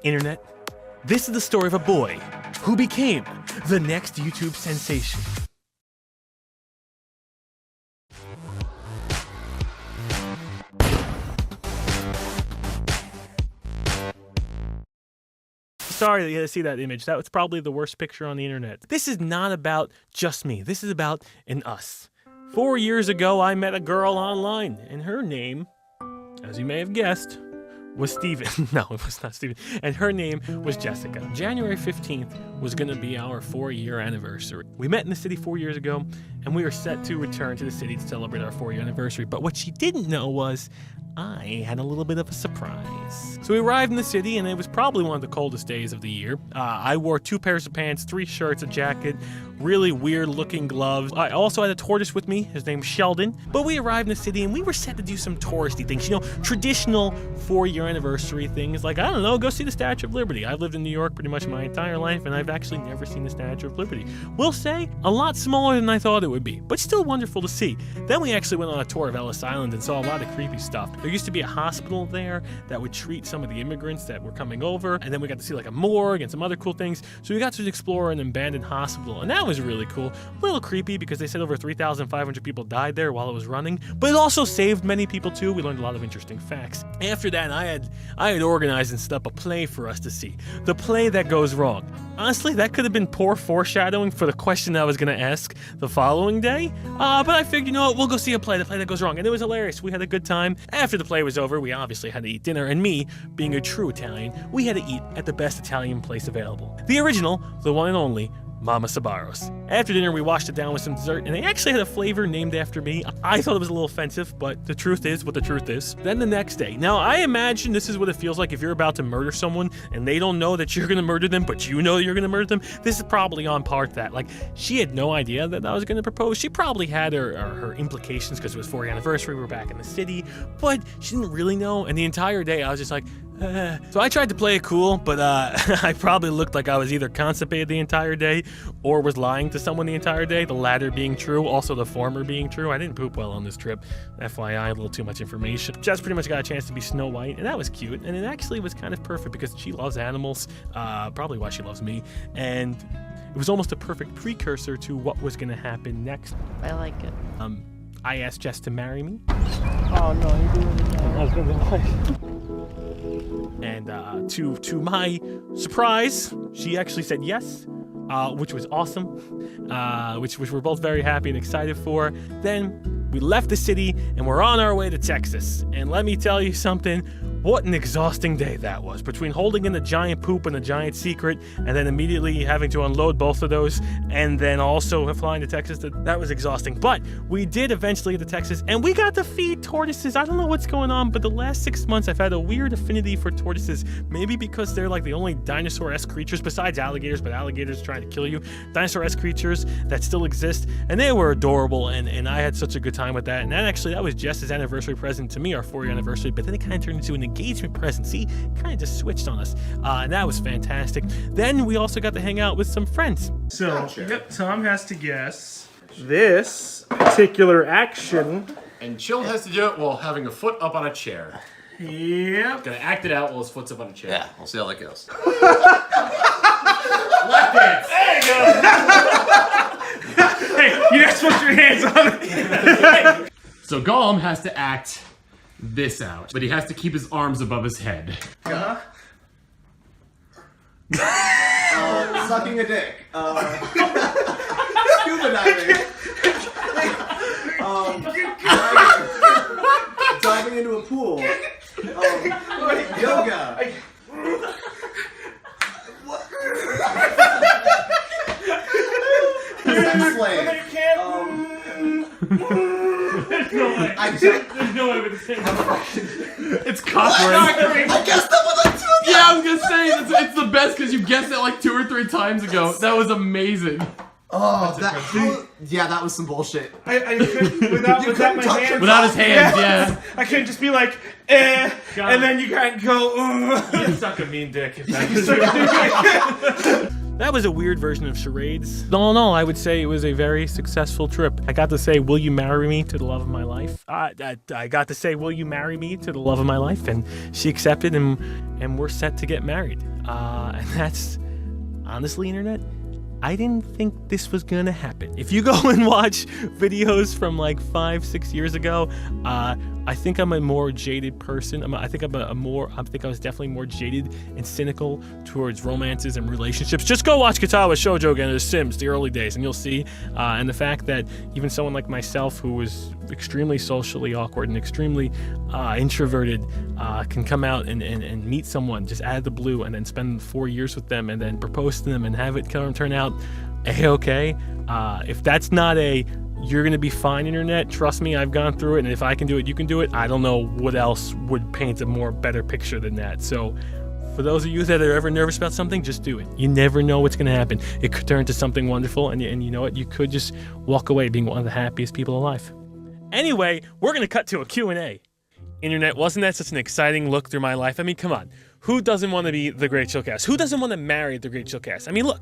Internet, this is the story of a boy who became the next YouTube sensation. Sorry that you had to see that image. That was probably the worst picture on the internet. This is not about just me. This is about an us. 4 years ago, I met a girl online, and her name, as you may have guessed, was Steven. No, it was not Steven. And her name was Jessica. January 15th was going to be our 4-year anniversary. We met in the city 4 years ago, and we were set to return to the city to celebrate our 4-year anniversary. But what she didn't know was I had a little bit of a surprise. So we arrived in the city, and it was probably one of the coldest days of the year. I wore 2 pairs of pants, 3 shirts, a jacket, really weird-looking gloves. I also had a tortoise with me. His name was Sheldon. But we arrived in the city, and we were set to do some touristy things. You know, traditional 4-year anniversary things, like, I don't know, go see the Statue of Liberty. I've lived in New York pretty much my entire life, and I've actually never seen the Statue of Liberty. We'll say, a lot smaller than I thought it would be, but still wonderful to see. Then we actually went on a tour of Ellis Island and saw a lot of creepy stuff. There used to be a hospital there that would treat some of the immigrants that were coming over, and then we got to see like a morgue and some other cool things. So we got to explore an abandoned hospital, and that was really cool. A little creepy because they said over 3,500 people died there while it was running, but it also saved many people too. We learned a lot of interesting facts. After that, I had organized and set up a play for us to see. The play that goes wrong. Honestly, that could have been poor foreshadowing for the question I was going to ask the following day, but I figured, you know what, we'll go see a play, the play that goes wrong, and it was hilarious. We had a good time. After the play was over, we obviously had to eat dinner, and me, being a true Italian, we had to eat at the best Italian place available. The original, the one and only, Mama Sabaros. After dinner, we washed it down with some dessert, and they actually had a flavor named after me. I thought it was a little offensive, but the truth is what the truth is. Then the next day. Now, I imagine this is what it feels like if you're about to murder someone, and they don't know that you're gonna murder them, but you know you're gonna murder them. This is probably on par with that. Like, she had no idea that I was gonna propose. She probably had her implications because it was 4th anniversary, we were back in the city, but she didn't really know, and the entire day I was just like, So I tried to play it cool, but I probably looked like I was either constipated the entire day or was lying to someone the entire day, the latter being true, also the former being true. I didn't poop well on this trip. FYI, a little too much information. Jess pretty much got a chance to be Snow White, and that was cute, and it actually was kind of perfect because she loves animals, probably why she loves me, and it was almost a perfect precursor to what was going to happen next. I like it. I asked Jess to marry me. Oh no, you're doing it now. I was gonna be and to my surprise, she actually said yes, which was awesome, which we're both very happy and excited for. Then we left the city and we're on our way to Texas. And let me tell you something, what an exhausting day that was. Between holding in a giant poop and a giant secret, and then immediately having to unload both of those, and then also flying to Texas, that was exhausting. But we did eventually get to Texas, and we got to feed tortoises. I don't know what's going on, but the last 6 months I've had a weird affinity for tortoises. Maybe because they're like the only dinosaur-esque creatures, besides alligators, but alligators trying to kill you, dinosaur-esque creatures that still exist, and they were adorable, and I had such a good time with that. And that was Jess's anniversary present to me, our 4-year anniversary, but then it kind of turned into an engagement present. See, kind of just switched on us, and that was fantastic. Then we also got to hang out with some friends. So, yep, Tom has to guess this particular action. And Chilled has to do it while having a foot up on a chair. Yep. Gonna act it out while his foot's up on a chair. Yeah, we'll see how that goes. Lap dance! There you go! Hey, you're not supposed to put your hands on it. So Gollum has to act this out, but he has to keep his arms above his head. Sucking a dick. Scuba diving. Diving into a pool. Yoga. Slave. There's no way. There's no way with the same. It's copyright. I guessed that was like 2 of them. Yeah, I was gonna say, it's the best because you guessed it like 2 or 3 times ago. That was amazing. Oh, that was some bullshit. I couldn't, without my hands. Without his hands, yeah. I couldn't just be like, and then you can't go, You suck a mean dick. That was a weird version of charades. All in all, I would say it was a very successful trip. I got to say, will you marry me to the love of my life? I got to say, will you marry me to the love of my life? And she accepted, and we're set to get married. And that's, honestly, internet, I didn't think this was gonna happen. If you go and watch videos from like 5-6 years ago, I think I'm a more jaded person. I think I was definitely more jaded and cynical towards romances and relationships. Just go watch Katawa Shoujo again, or Sims, the early days, and you'll see. And the fact that even someone like myself, who was extremely socially awkward and extremely introverted, can come out and meet someone just out of the blue, and then spend 4 years with them, and then propose to them, and have it turn out A-okay. If that's not a you're going to be fine internet, trust me, I've gone through it, and if I can do it, you can do it. I don't know what else would paint a more better picture than that. So for those of you that are ever nervous about something, just do it. You never know what's going to happen. It could turn into something wonderful, and you know what? You could just walk away being one of the happiest people alive. Anyway, we're going to cut to a Q&A. Internet, wasn't that such an exciting look through my life? I mean, come on. Who doesn't want to be the Great ChilledChaos? Who doesn't want to marry the Great ChilledChaos? I mean, look.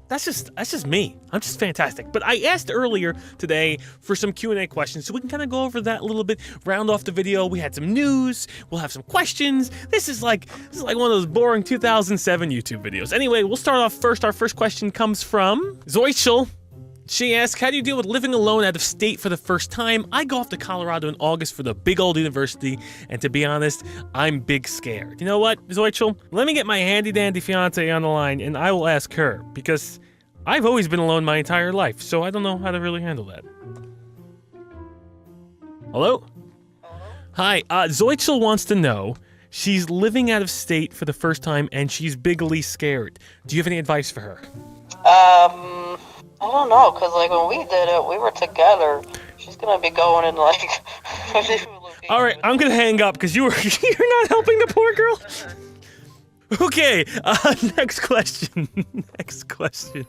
That's just me. I'm just fantastic. But I asked earlier today for some Q&A questions, so we can kind of go over that a little bit, round off the video. We had some news. We'll have some questions. This is like one of those boring 2007 YouTube videos. Anyway, we'll start off first. Our first question comes from Zoichel. She asks, how do you deal with living alone out of state for the first time? I go off to Colorado in August for the big old university, and to be honest, I'm big scared. You know what, Zoichel? Let me get my handy-dandy fiance on the line, and I will ask her, because I've always been alone my entire life, so I don't know how to really handle that. Hello? Hi, Zoichel wants to know, she's living out of state for the first time, and she's bigly scared. Do you have any advice for her? I don't know, because, like, when we did it, we were together. She's going to be going in, like... All right, I'm going to hang up, because you're not helping the poor girl? Okay, next question. Next question.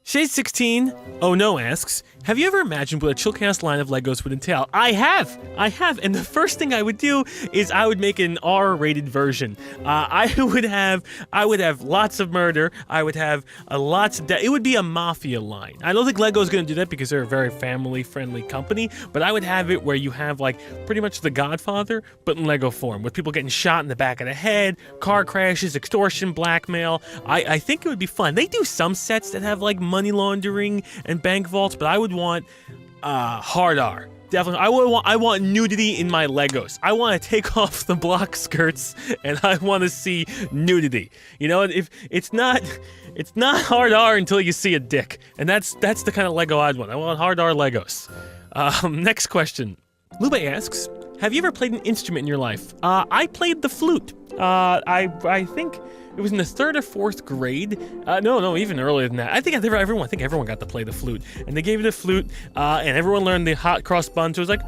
Shade16 Oh No asks, have you ever imagined what a ChilledChaos line of Legos would entail? I have, and the first thing I would do is I would make an R-rated version. I would have lots of murder. I would have lots of it would be a mafia line. I don't think Lego's gonna do that because they're a very family-friendly company, but I would have it where you have like pretty much The Godfather, but in Lego form, with people getting shot in the back of the head, car crashes, extortion, blackmail. I think it would be fun. They do some sets that have like money laundering and bank vaults, but I would want hard R. Definitely, I want nudity in my Legos. I want to take off the block skirts, and I want to see nudity. You know, if it's not hard R until you see a dick, and that's the kind of Lego I'd want. I want hard R Legos. Next question. Lube asks, have you ever played an instrument in your life? I played the flute. I think it was in the 3rd or 4th grade. No, even earlier than that. I think everyone got to play the flute. And they gave you the flute, and everyone learned the hot cross buns. So it was like,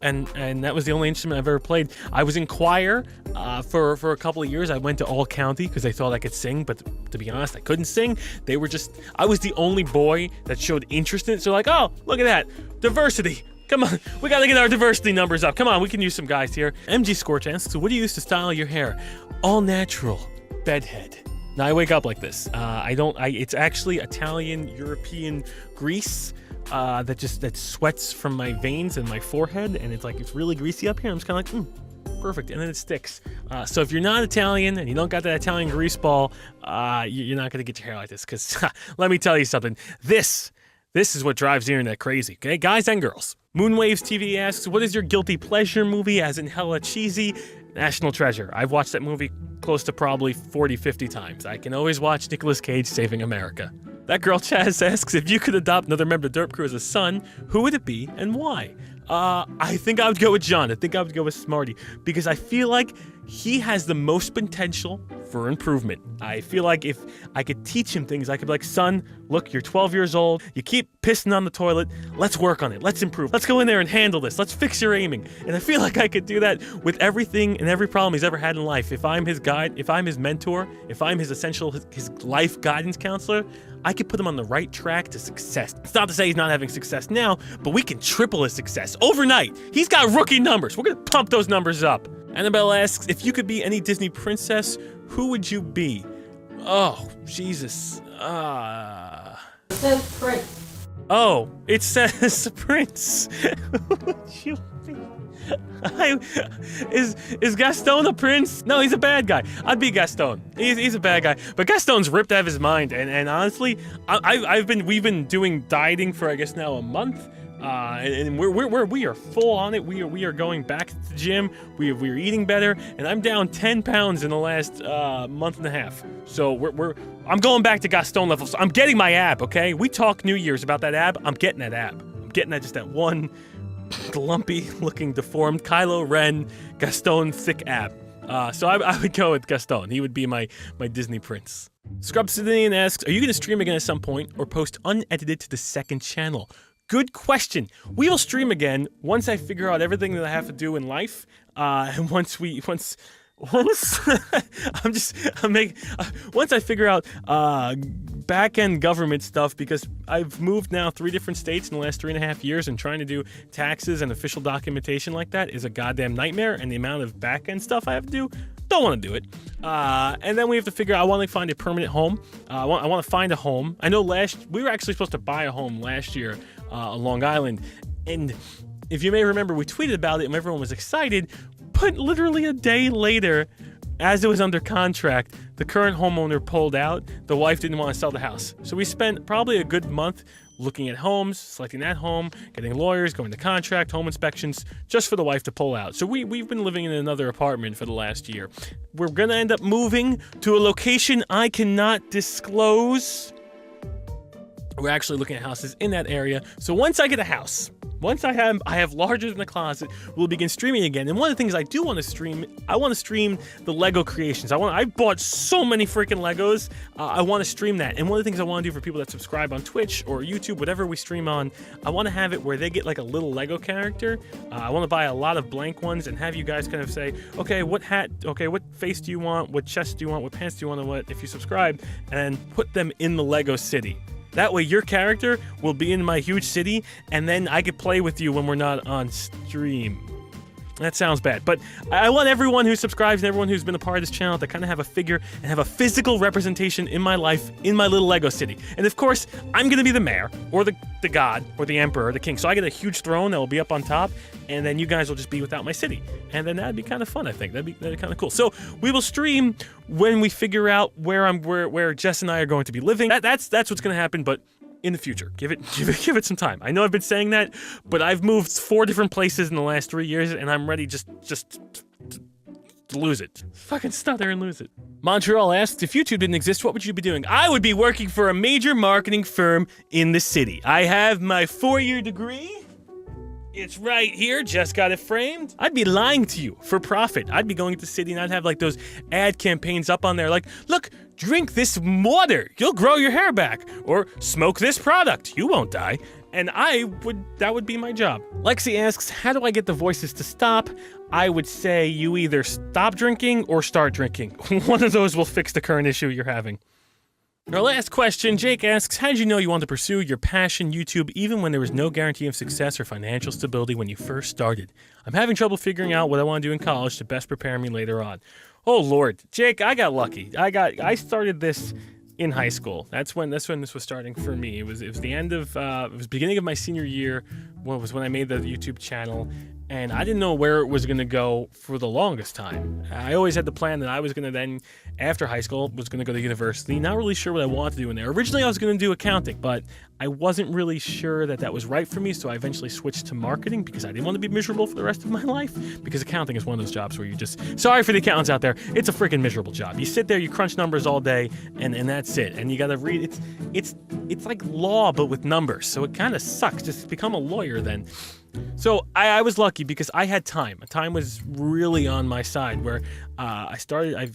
and that was the only instrument I've ever played. I was in choir for a couple of years. I went to all county because they thought I could sing, but to be honest, I couldn't sing. I was the only boy that showed interest in it. So like, oh, look at that, diversity. Come on, we gotta get our diversity numbers up. Come on, we can use some guys here. MG Scorch asks, so what do you use to style your hair? All natural, bedhead. Now I wake up like this. It's actually Italian, European grease that sweats from my veins and my forehead, and it's really greasy up here. I'm just kind of like, perfect, and then it sticks. So if you're not Italian and you don't got that Italian grease ball, you're not gonna get your hair like this, because let me tell you something. This is what drives the internet crazy, okay? Guys and girls. Moonwaves TV asks, what is your guilty pleasure movie, as in hella cheesy? National Treasure. I've watched that movie close to probably 40, 50 times. I can always watch Nicolas Cage saving America. That girl Chaz asks, if you could adopt another member of the Derp Crew as a son, who would it be and why? I think I would go with John. I think I would go with Smarty, because I feel like he has the most potential for improvement. I feel like if I could teach him things, I could be like, son, look, you're 12 years old. You keep pissing on the toilet. Let's work on it. Let's improve. Let's go in there and handle this. Let's fix your aiming. And I feel like I could do that with everything and every problem he's ever had in life. If I'm his guide, if I'm his mentor, if I'm his life guidance counselor, I could put him on the right track to success. It's not to say he's not having success now, but we can triple his success overnight. He's got rookie numbers. We're gonna pump those numbers up. Annabelle asks, if you could be any Disney princess, who would you be? Oh, Jesus. It says Prince. Oh, it says Prince. Who would you be? Is Gaston a prince? No, he's a bad guy. I'd be Gaston. He's a bad guy. But Gaston's ripped out of his mind. And honestly, we've been doing dieting for I guess now a month. And we are full on it. We are going back to the gym. We are eating better, and I'm down 10 pounds in the last month and a half. So I'm going back to Gaston level. So I'm getting my ab. Okay, we talk New Year's about that ab. I'm getting that ab. I'm getting that just that one lumpy looking deformed Kylo Ren Gaston thick ab. So I would go with Gaston. He would be my Disney prince. Scrubsidian asks, are you going to stream again at some point or post unedited to the second channel? Good question. We will stream again once I figure out everything that I have to do in life. And once I figure out back-end government stuff, because I've moved now 3 different states in the last 3.5 years, and trying to do taxes and official documentation like that is a goddamn nightmare, and the amount of back-end stuff I have to do, don't want to do it. And then we have to figure out, I want to find a permanent home. I want to find a home. I know we were actually supposed to buy a home last year on Long Island, and if you may remember, we tweeted about it and everyone was excited, but literally a day later, as it was under contract, the current homeowner pulled out. The wife didn't want to sell the house. So we spent probably a good month looking at homes, selecting that home, getting lawyers, going to contract, home inspections, just for the wife to pull out. So we've been living in another apartment for the last year. We're going to end up moving to a location I cannot disclose. We're actually looking at houses in that area. So once I get a house, once I have larger than a closet, we'll begin streaming again. And one of the things I do want to stream, I want to stream the Lego creations. I bought so many freaking Legos. I want to stream that. And one of the things I want to do for people that subscribe on Twitch or YouTube, whatever we stream on, I want to have it where they get like a little Lego character. I want to buy a lot of blank ones and have you guys kind of say, okay, what hat, okay, what face do you want? What chest do you want? What pants do you want? And what, if you subscribe, and put them in the Lego city. That way your character will be in my huge city, and then I could play with you when we're not on stream. That sounds bad, but I want everyone who subscribes and everyone who's been a part of this channel to kind of have a figure and have a physical representation in my life, in my little Lego city. And of course, I'm going to be the mayor, or the god, or the emperor, or the king. So I get a huge throne that will be up on top, and then you guys will just be without my city. And then that'd be kind of fun, I think. That'd be kind of cool. So we will stream when we figure out where Jess and I are going to be living. That's what's going to happen, but in the future. Give it some time. I know I've been saying that, but I've moved 4 different places in the last 3 years, and I'm ready just to lose it. Fucking stutter and lose it. Montreal asks, if YouTube didn't exist, what would you be doing? I would be working for a major marketing firm in the city. I have my 4-year degree. It's right here, just got it framed. I'd be lying to you for profit. I'd be going to the city and I'd have like those ad campaigns up on there like, look, drink this water, you'll grow your hair back. Or smoke this product, you won't die. And that would be my job. Lexi asks, how do I get the voices to stop? I would say you either stop drinking or start drinking. One of those will fix the current issue you're having. Our last question, Jake asks, how did you know you wanted to pursue your passion, YouTube, even when there was no guarantee of success or financial stability when you first started? I'm having trouble figuring out what I want to do in college to best prepare me later on. Oh Lord, Jake, I got lucky. I started this in high school. That's when this was starting for me. It was the beginning of my senior year. Was when I made the YouTube channel. And I didn't know where it was going to go for the longest time. I always had the plan that I was going to then, after high school, was going to go to university. Not really sure what I wanted to do in there. Originally, I was going to do accounting, but I wasn't really sure that was right for me, so I eventually switched to marketing because I didn't want to be miserable for the rest of my life. Because accounting is one of those jobs where you just, sorry for the accountants out there, it's a freaking miserable job. You sit there, you crunch numbers all day, and that's it. And you got to read, it's like law, but with numbers, so it kind of sucks. Just become a lawyer then. So I was lucky because I had time. Time was really on my side where I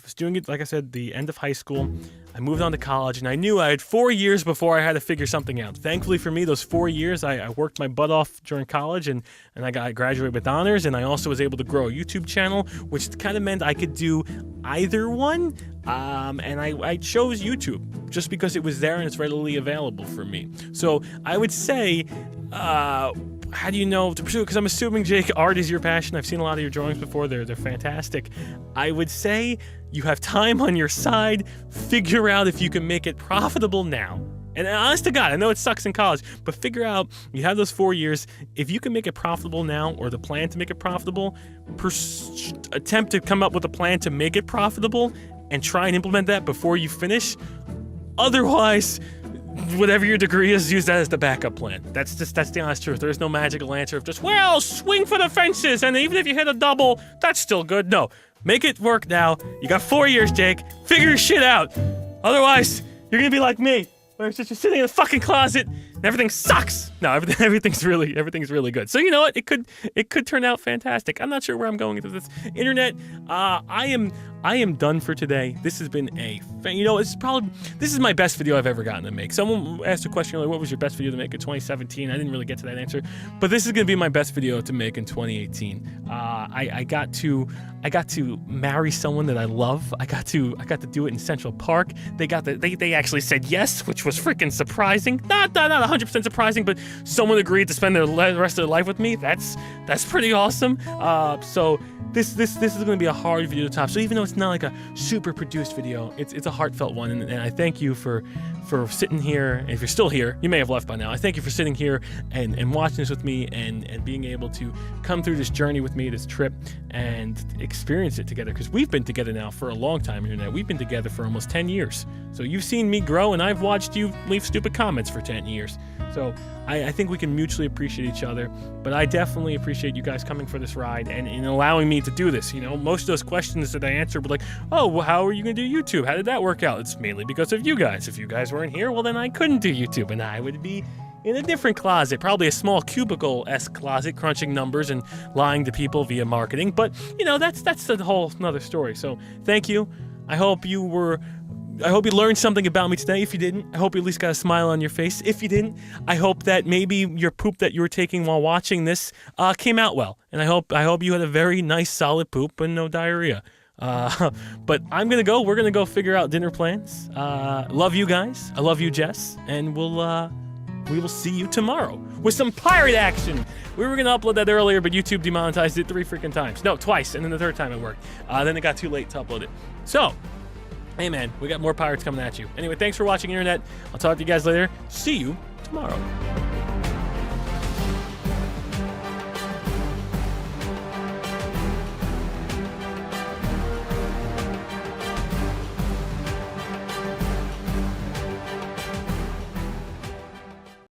was doing it, like I said, the end of high school. I moved on to college, and I knew I had 4 years before I had to figure something out. Thankfully for me, those 4 years, I worked my butt off during college, and I graduated with honors, and I also was able to grow a YouTube channel, which kind of meant I could do either one, and I chose YouTube just because it was there and it's readily available for me. So I would say how do you know to pursue it? Because I'm assuming, Jake, art is your passion. I've seen a lot of your drawings before. They're fantastic. I would say you have time on your side. Figure out if you can make it profitable now. And honest to God, I know it sucks in college, but figure out, you have those 4 years, if you can make it profitable now, or the plan to make it profitable, attempt to come up with a plan to make it profitable and try and implement that before you finish. Otherwise, whatever your degree is, use that as the backup plan. That's the honest truth. There's no magical answer of just, well, swing for the fences, and even if you hit a double, that's still good. No, make it work now. You got 4 years, Jake. Figure your shit out. Otherwise, you're gonna be like me, where it's just you're sitting in a fucking closet and everything sucks. No, everything's really good. So you know what? It could turn out fantastic. I'm not sure where I'm going with this. Internet, I am done for today. This has been this is my best video I've ever gotten to make. Someone asked a question earlier, what was your best video to make in 2017? I didn't really get to that answer, but this is gonna be my best video to make in 2018. I got to marry someone that I love. I got to do it in Central Park. They actually said yes, which was freaking surprising. Not 100% surprising, but someone agreed to spend the rest of their life with me. That's pretty awesome. So this is going to be a hard video to top. So even though it's not like a super produced video, it's a heartfelt one, and I thank you for sitting here. And if you're still here, you may have left by now. I thank you for sitting here and watching this with me and being able to come through this journey with me, this trip, and experience it together. Because we've been together now for a long time, Internet. We've been together for almost 10 years. So you've seen me grow, and I've watched you leave stupid comments for 10 years. So I think we can mutually appreciate each other, but I definitely appreciate you guys coming for this ride and allowing me to do this. You know, most of those questions that I answered were like, oh, well, how are you going to do YouTube? How did that work out? It's mainly because of you guys. If you guys weren't here, well, then I couldn't do YouTube, and I would be in a different closet, probably a small cubicle-esque closet, crunching numbers and lying to people via marketing. But, you know, that's the whole another story. So thank you. I hope you learned something about me today. If you didn't, I hope you at least got a smile on your face. If you didn't, I hope that maybe your poop that you were taking while watching this came out well. And I hope you had a very nice, solid poop and no diarrhea. But I'm gonna go. We're gonna go figure out dinner plans. Love you guys. I love you, Jess. And we will see you tomorrow with some pirate action. We were gonna upload that earlier, but YouTube demonetized it 3 freaking times. No, twice, and then the 3rd time it worked. Then it got too late to upload it. So, hey man, we got more pirates coming at you. Anyway, thanks for watching, Internet. I'll talk to you guys later. See you tomorrow.